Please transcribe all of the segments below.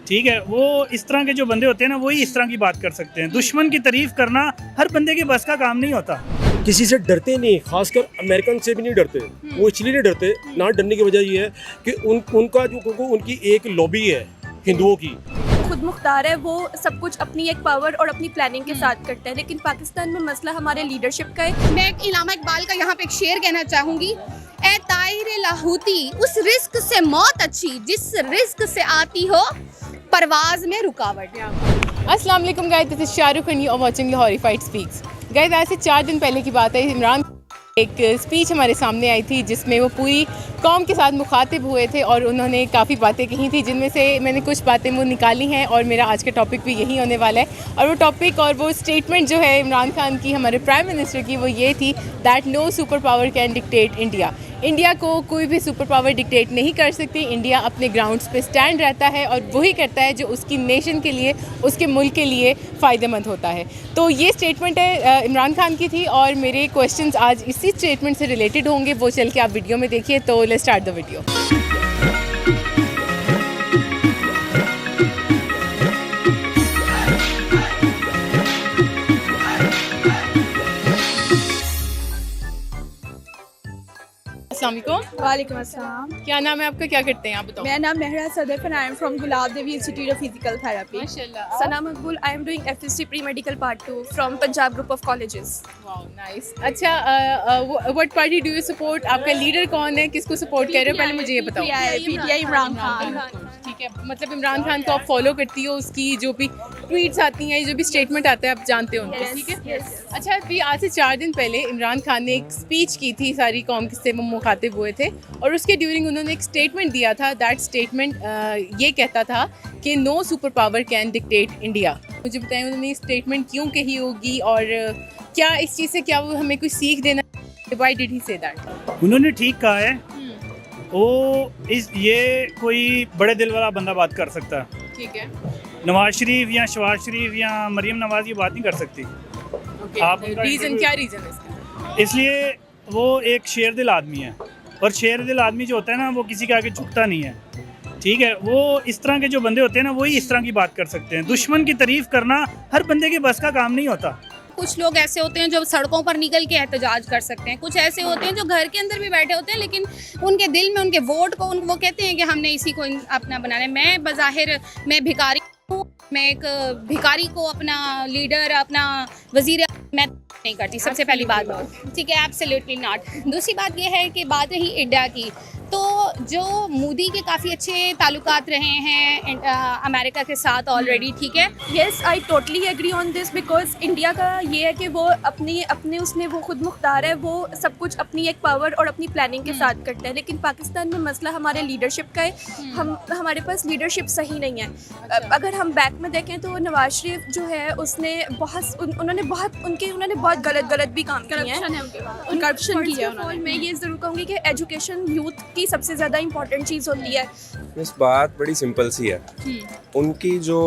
ठीक है, वो इस तरह के जो बंदे होते हैं ना, वही इस तरह की बात कर सकते हैं। दुश्मन की तारीफ करना हर बंदे के बस का काम नहीं होता। किसी से डरते नहीं, खासकर अमेरिकन से भी नहीं डरते। वो इसलिए नहीं डरते, ना डरने की वजह ये है कि उनका जो उनकी एक लॉबी है हिंदुओं की। खुद मुख्तार है, वो सब कुछ अपनी एक पावर और अपनी प्लानिंग के साथ करते हैं, लेकिन पाकिस्तान में मसला हमारे लीडरशिप का है। मैं इलामा इकबाल का यहाँ पे एक शेर कहना चाहूँगी, ए ताहिर लाहौती, उस रिस्क से मौत अच्छी जिस रिस्क से आती हो परवाज में रुकावट। अस्सलाम वालेकुम guys, this is Shahrukh and you are watching Horrified Speaks. Guys, आज से 4 दिन पहले की बात है, इमरान एक स्पीच हमारे सामने आई थी जिसमें वो पूरी कौम के साथ मुखातिब हुए थे और उन्होंने काफ़ी बातें कही थी, जिनमें से मैंने कुछ बातें वो निकाली हैं और मेरा आज का टॉपिक भी यही होने वाला है। और वो टॉपिक और वो स्टेटमेंट जो है इमरान खान की, हमारे प्राइम मिनिस्टर की, वो ये थी that no super power can dictate India. India को कोई भी सुपर पावर डिक्टेट नहीं कर सकती। इंडिया अपने ग्राउंड्स पे स्टैंड रहता है और वही करता है जो उसकी नेशन के लिए, उसके मुल्क के लिए फ़ायदेमंद होता है। तो ये स्टेटमेंट है इमरान खान की थी और मेरे क्वेश्चंस आज इसी स्टेटमेंट से रिलेटेड होंगे। वो चल के आप वीडियो में देखिए। तो लेट्स स्टार्ट द वीडियो। अस्सलाम वालेकुम। वालेकुम अस्सलाम। क्या नाम है आपका, क्या करते हैं आप बताओ? मेरा नाम Mehra Sadaf and I am from Gulab Devi institute of physical therapy. माशाल्लाह। Sana Maqbool, I am doing FSc pre medical part 2 from Punjab group of colleges. Wow, nice. अच्छा, what party do you support? आपका लीडर कौन है, किसको सपोर्ट कर रहे हो, पहले मुझे ये बताओ। पीटीआई इमरान खान। ठीक है, मतलब इमरान खान को आप फॉलो करती हो, उसकी जो भी ट्वीट्स आती हैं, जो भी स्टेटमेंट आते हैं, आप जानते हो उनको, ठीक है? अच्छा, अभी आज से 4 दिन पहले इमरान खान ने एक स्पीच की थी, सारी कौम से वो मुखातिब हुए थे और उसके ड्यूरिंग उन्होंने एक स्टेटमेंट दिया था। दैट स्टेटमेंट ये कहता था कि no super power can dictate India. मुझे बताएं उन्होंने ये स्टेटमेंट क्यों कही होगी और क्या इस चीज़ से क्या वो हमें कोई सीख देना? Why did he say that? उन्होंने ठीक कहा है। वो ये कोई बड़े दिल वाला बंदा बात कर सकता है। ठीक है, नवाज शरीफ या शहबाज शरीफ या मरीम नवाज ये बात नहीं कर सकती। आप उनका रीज़न क्या रीज़न है इसका? इसलिए वो एक शेर दिल आदमी है और शेर दिल आदमी जो होता है ना, वो किसी के आगे झुकता नहीं है। ठीक है, वो इस तरह के जो बंदे होते हैं ना, वही इस तरह की बात कर सकते हैं। दुश्मन की तारीफ करना हर बंदे के बस का काम नहीं होता। कुछ लोग ऐसे होते हैं जो सड़कों पर निकल के एहतजाज कर सकते हैं, कुछ ऐसे होते हैं जो घर के अंदर भी बैठे होते हैं लेकिन उनके दिल में उनके वोट को वो कहते हैं कि हमने इसी को अपना बनाना है। मैं बज़ाहिर मैं भिखारी हूँ, मैं एक भिखारी को अपना लीडर, अपना वजीर मैं नहीं करती, सबसे पहली बात। ठीक है, एब्सोल्युटली नॉट। दूसरी बात ये है कि बात रही इंडिया की, तो जो मोदी के काफ़ी अच्छे ताल्लुकात रहे हैं अमेरिका के साथ ऑलरेडी, ठीक है। Yes, I totally agree on this because India का ये है कि वो अपने उसमें वो खुद मुख्तार है, वो सब कुछ अपनी एक पावर और अपनी प्लानिंग के साथ करते हैं, लेकिन पाकिस्तान में मसला हमारे लीडरशिप का है। हमारे पास लीडरशिप सही नहीं है। अगर हम बैक में देखें तो नवाज शरीफ जो है उसने उन्होंने बहुत गलत भी काम किए हैं, करप्शन किया है। मैं ये ज़रूर कहूँगी कि एजुकेशन यूथ की सबसे ज़्यादा इम्पोर्टेंट चीज़ होती है। इस बात बड़ी सिंपल सी है। उनकी जो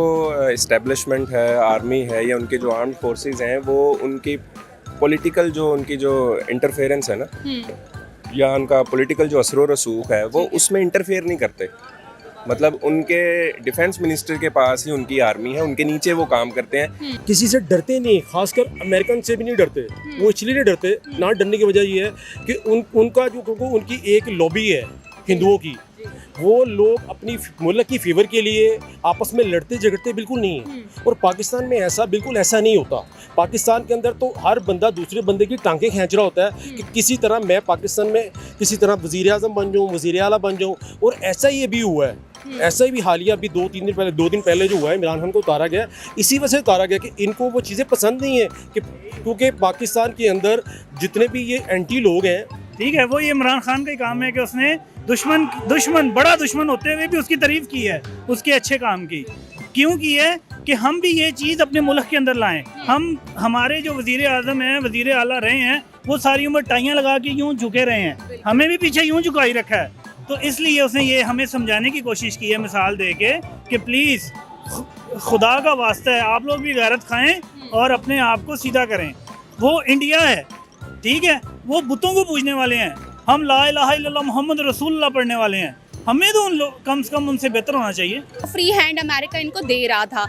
इस्टेब्लिशमेंट है, आर्मी है या उनके जो आर्म्ड फोर्सेस हैं, वो उनकी पॉलिटिकल जो उनकी जो इंटरफेरेंस है ना, या उनका पॉलिटिकल जो असर व रसूख है, वो उसमें इंटरफेयर नहीं करते। मतलब उनके डिफेंस मिनिस्टर के पास ही उनकी आर्मी है, उनके नीचे वो काम करते हैं। किसी से डरते नहीं, खासकर अमेरिकन से भी नहीं डरते। वो इसलिए नहीं डरते, ना डरने की वजह ये है कि उनका जो उनकी एक लॉबी है हिंदुओं की। वो लोग अपनी मुल्क की फेवर के लिए आपस में लड़ते झगड़ते बिल्कुल नहीं है। और पाकिस्तान में बिल्कुल ऐसा नहीं होता। पाकिस्तान के अंदर तो हर बंदा दूसरे बंदे की टांगें खींच रहा होता है कि किसी तरह मैं पाकिस्तान में किसी तरह वज़ीर आज़म बन जाऊँ, वज़ीर आला बन जाऊँ। और ऐसा ही अभी हुआ है। ऐसा ही भी हालिया अभी 2 दिन पहले जो हुआ है, इमरान खान को उतारा गया। इसी वजह से उतारा गया कि इनको वो चीज़ें पसंद नहीं है कि क्योंकि पाकिस्तान के अंदर जितने भी ये एंटी लोग हैं, ठीक है, वो ये इमरान खान का ही काम है कि उसने दुश्मन बड़ा दुश्मन होते हुए भी उसकी तारीफ की है, उसके अच्छे काम की। क्यों की है कि हम भी ये चीज़ अपने मुल्क के अंदर लाएं। हमारे जो वज़ीर आज़म हैं, वज़ीर आला रहे हैं, वो सारी उम्र टाइयाँ लगा के यूँ झुके रहे हैं, हमें भी पीछे यूँ झुकाई रखा है। तो इसलिए उसने ये हमें समझाने की कोशिश की है, मिसाल दे के कि प्लीज़ खुदा का वास्ता है, आप लोग भी गैरत खाएं और अपने आप को सीधा करें। वो इंडिया है, ठीक है, वो बुतों को पूजने वाले हैं, हम ला इलाहा इल्लल्लाह मोहम्मद रसूलुल्लाह पढ़ने वाले हैं। हमें तो कम से कम उनसे बेहतर होना चाहिए। फ्री हैंड अमेरिका इनको दे रहा था,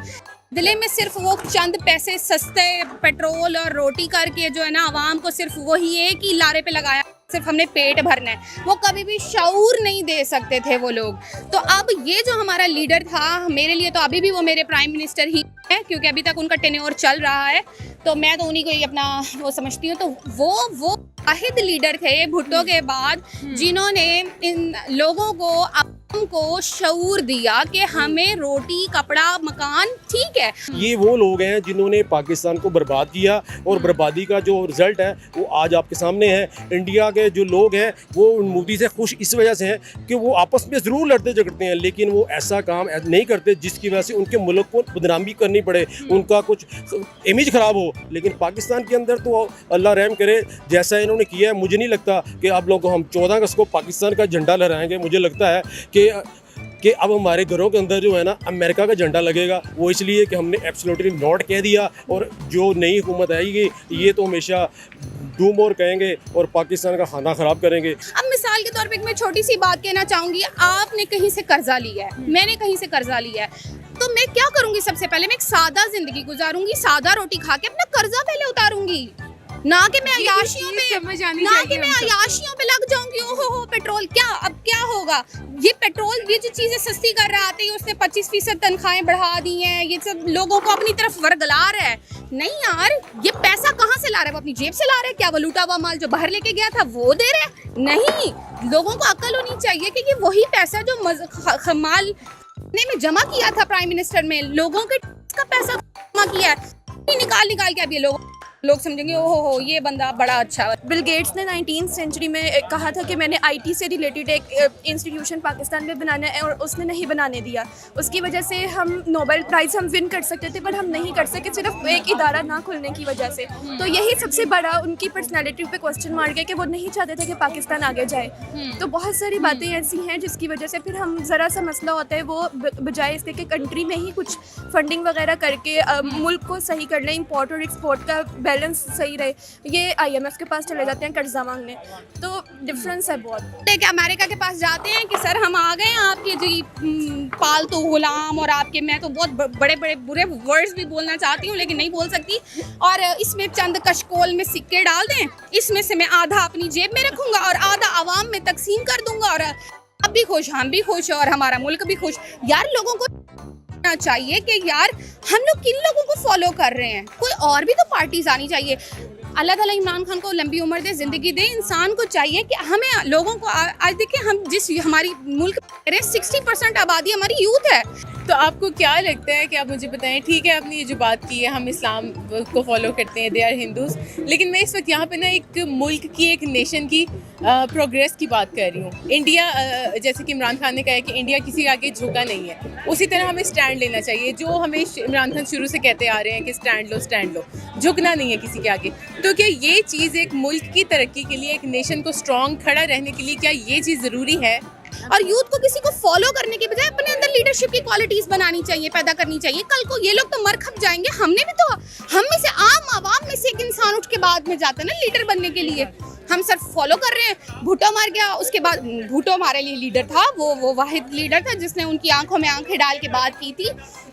दिल्ली में सिर्फ वो चंद पैसे सस्ते पेट्रोल और रोटी करके जो है ना आवाम को सिर्फ वही एक ही लारे पे लगाया, सिर्फ हमने पेट भरना है। वो कभी भी शऊर नहीं दे सकते थे वो लोग। तो अब ये जो हमारा लीडर था, मेरे लिए तो अभी भी वो मेरे प्राइम मिनिस्टर ही है, क्योंकि अभी तक उनका टेन्योर चल रहा है, तो मैं तो उन्हीं को ही अपना वो समझती हूँ। तो वो वाहिद लीडर थे भुट्टो के बाद जिन्होंने इन लोगों को शऊर दिया कि हमें रोटी कपड़ा मकान ठीक है। ये वो लोग हैं जिन्होंने पाकिस्तान को बर्बाद किया और बर्बादी का जो रिजल्ट है वो आज आपके सामने है। इंडिया के जो लोग हैं वो मोदी से खुश इस वजह से हैं कि वो आपस में ज़रूर लड़ते झगड़ते हैं, लेकिन वो ऐसा काम नहीं करते जिसकी वजह से उनके मुल्क को बदनामी करनी पड़े, उनका कुछ इमेज ख़राब हो। लेकिन पाकिस्तान के अंदर तो अल्लाह रहम करे, जैसा इन्होंने किया है, मुझे नहीं लगता कि आप लोगों को हम 14 अगस्त को पाकिस्तान का झंडा लहराएंगे। मुझे लगता है कि अब हमारे घरों के अंदर जो है ना अमेरिका का झंडा लगेगा। वो इसलिए कि हमने एब्सोल्युटली नॉट कह दिया, और जो नई हुकूमत आएगी ये तो हमेशा डू मोर कहेंगे और पाकिस्तान का खाना ख़राब करेंगे। अब मिसाल के तौर पे एक मैं छोटी सी बात कहना चाहूँगी, आपने कहीं से कर्जा लिया है, मैंने कहीं से कर्जा लिया है, तो मैं क्या करूँगी? सबसे पहले मैं एक सादा ज़िंदगी गुजारूंगी, सादा रोटी खा के अपना कर्जा पहले उतारूंगी, ना कि मैं अयाशियों पे लग जाऊंगी। ओहो पेट्रोल अब क्या होगा? ये पेट्रोल, ये जो चीजें सस्ती कर रहा है, उसने 25% तनख्वाहें बढ़ा दी हैं, ये सब लोगों को अपनी तरफ वर्गला रहा है। नहीं यार, ये पैसा कहाँ से ला रहा है? वो अपनी जेब से ला रहा है क्या? वो लूटा हुआ माल जो बाहर लेके गया था वो दे रहा है? नहीं, लोगों को अक्ल होनी चाहिए कि ये वही पैसा जो माल में जमा किया था प्राइम मिनिस्टर में, लोगों के का पैसा जमा किया है, निकाल के अब ये लोग समझेंगे ओहो ये बंदा बड़ा अच्छा है। बिल गेट्स ने 19th सेंचुरी में कहा था कि मैंने आईटी से रिलेटेड एक इंस्टीट्यूशन पाकिस्तान में बनाना है, और उसने नहीं बनाने दिया। उसकी वजह से हम नोबेल प्राइज़ हम विन कर सकते थे, पर हम नहीं कर सके, सिर्फ एक इदारा ना खुलने की वजह से। तो यही सबसे बड़ा उनकी पर्सनैलिटी पे क्वेश्चन मार्क है कि वो नहीं चाहते थे कि पाकिस्तान आगे जाए। तो बहुत सारी बातें ऐसी हैं जिसकी वजह से फिर हम ज़रा सा मसला होता है, वो बजाय इसके कि कंट्री में ही कुछ फंडिंग वगैरह करके मुल्क को सही कर लें, इम्पोर्ट और एक्सपोर्ट का बैलेंस सही रहे, ये IMF के पास चले जाते हैं कर्जा मांगने। तो डिफरेंस है बहुत। देखिए अमेरिका के पास जाते हैं कि सर हम आ गए हैं आपके जी पालतू गुलाम, और आपके, मैं तो बहुत बड़े बड़े बुरे वर्ड्स भी बोलना चाहती हूँ लेकिन नहीं बोल सकती, और इसमें चंद कशकोल में सिक्के डाल दें, इसमें से मैं आधा अपनी जेब में रखूँगा और आधा आवाम में तकसीम कर दूंगा, और आप भी खुश, हम भी खुश, और हमारा मुल्क भी खुश। यार लोगों को चाहिए कि यार हम लोग किन लोगों को फॉलो कर रहे हैं, कोई और भी तो पार्टीज आनी चाहिए। अल्लाह ताला इमरान खान को लंबी उम्र दे, ज़िंदगी दे। इंसान को चाहिए कि हमें लोगों को आज देखिए, हम जिस हमारी मुल्क 60% आबादी हमारी यूथ है। तो आपको क्या लगता है कि आप मुझे बताएं, ठीक है आपने ये जो बात की है, हम इस्लाम को फॉलो करते हैं, दे आर हिंदूज, लेकिन मैं इस वक्त यहाँ पे ना एक मुल्क की, एक नेशन की प्रोग्रेस की बात कर रही हूँ। इंडिया, जैसे कि इमरान खान ने कहा है कि इंडिया किसी के आगे झुका नहीं है, उसी तरह हमें स्टैंड लेना चाहिए, जो हमें इमरान खान शुरू से कहते आ रहे हैं कि स्टैंड लो, झुकना नहीं है किसी के आगे। तो क्या ये चीज़ एक मुल्क की तरक्की के लिए, एक नेशन को स्ट्रॉन्ग खड़ा रहने के लिए, क्या ये चीज़ ज़रूरी है? और यूथ को किसी को फॉलो करने के बजाय अपने अंदर लीडरशिप की क्वालिटीज बनानी चाहिए, पैदा करनी चाहिए। कल को ये लोग तो मर खप जाएंगे, हमने भी तो, हम में से आम आवाम में से एक इंसान उठ के बाद में जाता है ना लीडर बनने के लिए। हम सिर्फ फॉलो कर रहे हैं। भुट्टो मर गया, उसके बाद भुट्टो हमारे लिए लीडर था, वो वाहिद लीडर था जिसने उनकी आंखों में आंखें डाल के बात की थी।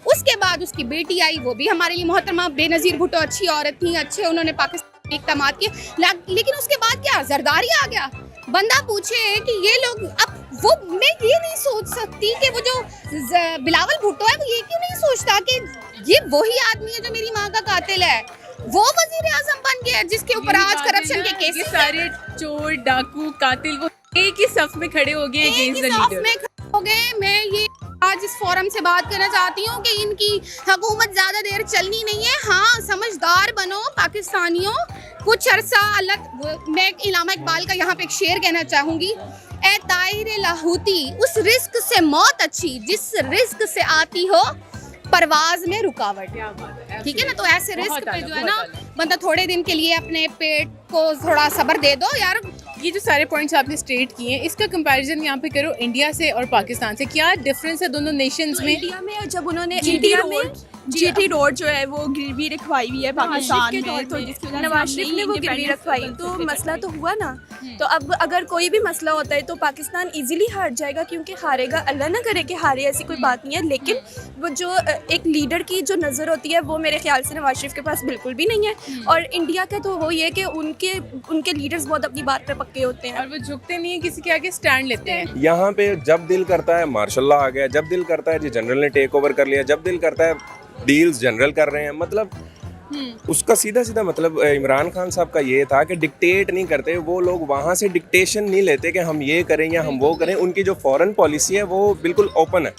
उसके बाद उसकी बेटी आई, वो भी हमारे लिए मोहतरमा बेनज़ीर भुट्टो अच्छी औरत थी, अच्छे उन्होंने पाकिस्तान इक़दामात किए। लेकिन उसके बाद क्या, जरदारी आ गया। बंदा पूछे कि ये लोग, अब वो, मैं ये नहीं सोच सकती कि वो जो बिलावल भुट्टो है वो ये क्यों नहीं सोचता कि ये वही आदमी है जो मेरी माँ का कातिल है, वो वजीर आजम बन गया जिसके ऊपर आज करप्शन के केस, सारे चोर डाकू कातिल वो एक ही सफ में खड़े हो गए अगेंस्ट द लीडर। मैं ये आज इस फोरम से बात करना चाहती हूँ कि इनकी हुकूमत ज़्यादा देर चलनी नहीं है। हाँ, समझदार बनो पाकिस्तानियों, कुछ अरसा अल्लाह। मैं इलामा इकबाल का यहाँ पे एक शेर कहना चाहूँगी, ए ताहिर लाहौती, उस रिस्क से मौत अच्छी जिस रिस्क से आती हो परवाज में रुकावट। ठीक है ना, तो ऐसे रिस्क पे जो है ना बंदा थोड़े दिन के लिए अपने पेट को थोड़ा सब्र दे दो यार। ये जो सारे पॉइंट्स आपने स्टेट किए हैं, इसका कंपैरिजन यहाँ पे करो इंडिया से और पाकिस्तान से, क्या डिफरेंस है दोनों नेशंस में? इंडिया में जब उन्होंने इंडिया में जीटी रोड जो है वो गिरवी रखवाई हुई है पाकिस्तान के में, तौर तो पे। जिसकी वजह नवाज शरीफ ने वो गिरवी रखवाई, तो मसला तो हुआ ना। तो अब अगर कोई भी मसला होता है तो पाकिस्तान इजीली हार जाएगा, क्योंकि हारेगा, अल्लाह ना करे कि हारे, ऐसी कोई बात नहीं है। लेकिन वो जो एक लीडर की जो नज़र होती है वो मेरे ख्याल से नवाज शरीफ के पास बिल्कुल भी नहीं है। और इंडिया का तो वो ये कि उनके लीडर्स बहुत अपनी बात पे पक्के होते हैं और वो झुकते नहीं है, किसी के आगे स्टैंड लेते हैं। यहाँ पे जब दिल करता है मार्शल लॉ आ गया, जब दिल करता है जी जनरल ने टेक ओवर कर लिया, जब दिल करता है डील्स जनरल कर रहे हैं। मतलब उसका सीधा सीधा मतलब इमरान खान साहब का ये था कि डिक्टेट नहीं करते वो लोग, वहाँ से डिक्टेशन नहीं लेते कि हम ये करें या हम वो करें। उनकी जो फॉरेन पॉलिसी है वो बिल्कुल ओपन है।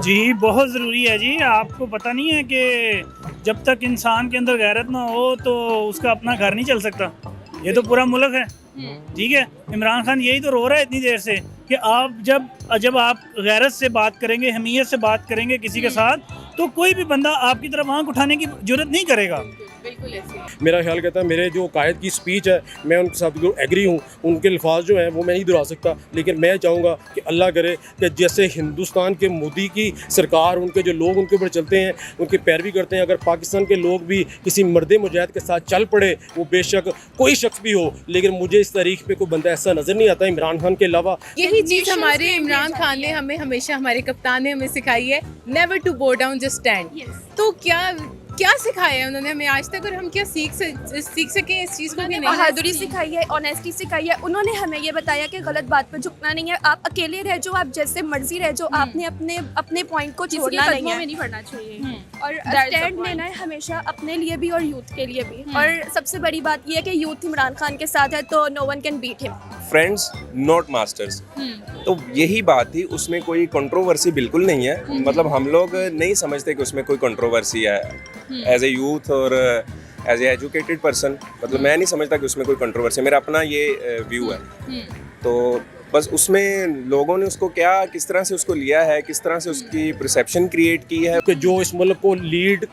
जी बहुत ज़रूरी है जी। आपको पता नहीं है कि जब तक इंसान के अंदर गैरत ना हो तो उसका अपना घर नहीं चल सकता। ये तो पूरा मुल्क है, ठीक है। इमरान खान यही तो रो रहा है इतनी देर से कि आप जब आप गैरत से बात करेंगे, हमीयत से बात करेंगे किसी के साथ, तो कोई भी बंदा आपकी तरफ आंख उठाने की जरूरत नहीं करेगा। बिल्कुल ऐसे। मेरा ख्याल कहता है मेरे जो कायद की स्पीच है मैं उनके साथ एग्री हूँ। उनके अल्फाज जो हैं वो मैं नहीं दोहरा सकता, लेकिन मैं चाहूँगा कि अल्लाह करे कि जैसे हिंदुस्तान के मोदी की सरकार, उनके जो लोग उनके ऊपर चलते हैं, उनकी पैरवी करते हैं, अगर पाकिस्तान के लोग भी किसी मर्द मुजाहिद के साथ चल पड़े, वो बेशक कोई शख्स भी हो, लेकिन मुझे इस तारीख पे कोई बंदा ऐसा नज़र नहीं आता इमरान खान के अलावा। यही चीज़ हमारे इमरान खान ने हमें हमेशा, हमारे कप्तान ने हमें सिखाई है, never to bow down, just stand. तो क्या सिखाया है उन्होंने हमें आज तक, और हम क्या सीख सकें इस चीज़ को? भी नहीं, बहादुरी सिखाई है, ऑनेस्टी सिखाई है। उन्होंने हमें ये बताया कि गलत बात पर झुकना नहीं है, आप अकेले रह जाओ, आप जैसे मर्जी रह जाओ, आपने अपने पॉइंट को छोड़ना नहीं है, नहीं पड़ना चाहिए और स्टैंड लेना है हमेशा, अपने लिए भी और यूथ के लिए भी। और सबसे बड़ी बात यह है कि यूथ इमरान खान के साथ है तो no one can beat him. Friends not masters, तो यही बात थी। उसमें कोई कंट्रोवर्सी बिल्कुल नहीं है। मतलब हम लोग नहीं समझते कि उसमें कोई कंट्रोवर्सी है एज ए यूथ और एज ए एजुकेटेड पर्सन। मतलब मैं नहीं समझता कि उसमें कोई कंट्रोवर्सी, मेरा अपना ये व्यू है। तो बस उसमें लोगों ने उसको किस तरह से उसको लिया है, किस तरह से उसकी परसेप्शन क्रिएट की है कि जो इस मुल्क को लीड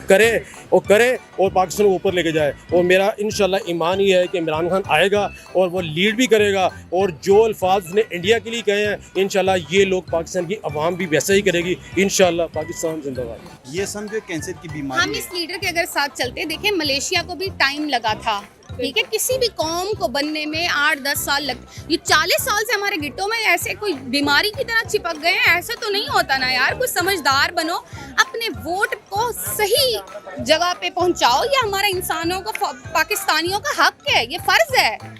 करे और पाकिस्तान को ऊपर लेके जाए। और मेरा इंशाल्लाह ईमान ही है कि इमरान खान आएगा और वो लीड भी करेगा, और जो अल्फाज उसने इंडिया के लिए कहे हैं इंशाल्लाह ये लोग पाकिस्तान की आवाम भी वैसा ही करेगी इंशाल्लाह। पाकिस्तान जिंदाबाद। ये समझो कैंसर की बीमारी हम इस लीडर के अगर साथ चलते, देखिए मलेशिया को भी टाइम लगा था, ठीक है, किसी भी कौम को बनने में 8-10 साल ये 40 साल से हमारे गिट्टों में ऐसे कोई बीमारी की तरह चिपक गए हैं। ऐसा तो नहीं होता ना यार, कुछ समझदार बनो, अपने वोट को सही जगह पे पहुंचाओ। ये हमारा इंसानों का, पाकिस्तानियों का हक है, ये फर्ज है।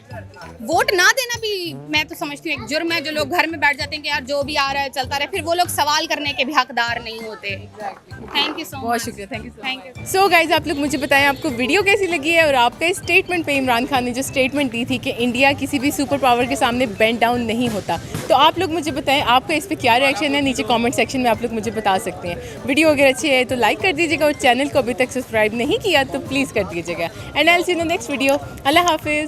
वोट ना देना भी मैं तो समझती हूँ एक जुर्म है। जो लोग घर में बैठ जाते हैं कि यार जो भी आ रहा है चलता रहे, फिर वो लोग सवाल करने के भी हकदार नहीं होते। Thank you so much. बहुत शुक्रिया, thank you thank you. So guys, आप लोग मुझे बताएं आपको वीडियो कैसी लगी है, और आपका इस स्टेटमेंट पे इमरान खान ने जो स्टेटमेंट दी थी कि इंडिया किसी भी सुपर पावर के सामने बेंड डाउन नहीं होता, तो आप लोग मुझे बताएं आपका इस पर क्या रिएक्शन है। नीचे कमेंट सेक्शन में आप लोग मुझे बता सकते हैं। वीडियो अगर अच्छी है तो लाइक कर दीजिएगा, और चैनल को अभी तक सब्सक्राइब नहीं किया तो प्लीज़ कर दीजिएगा। And I will see you in the next video. अल्लाह हाफिज़।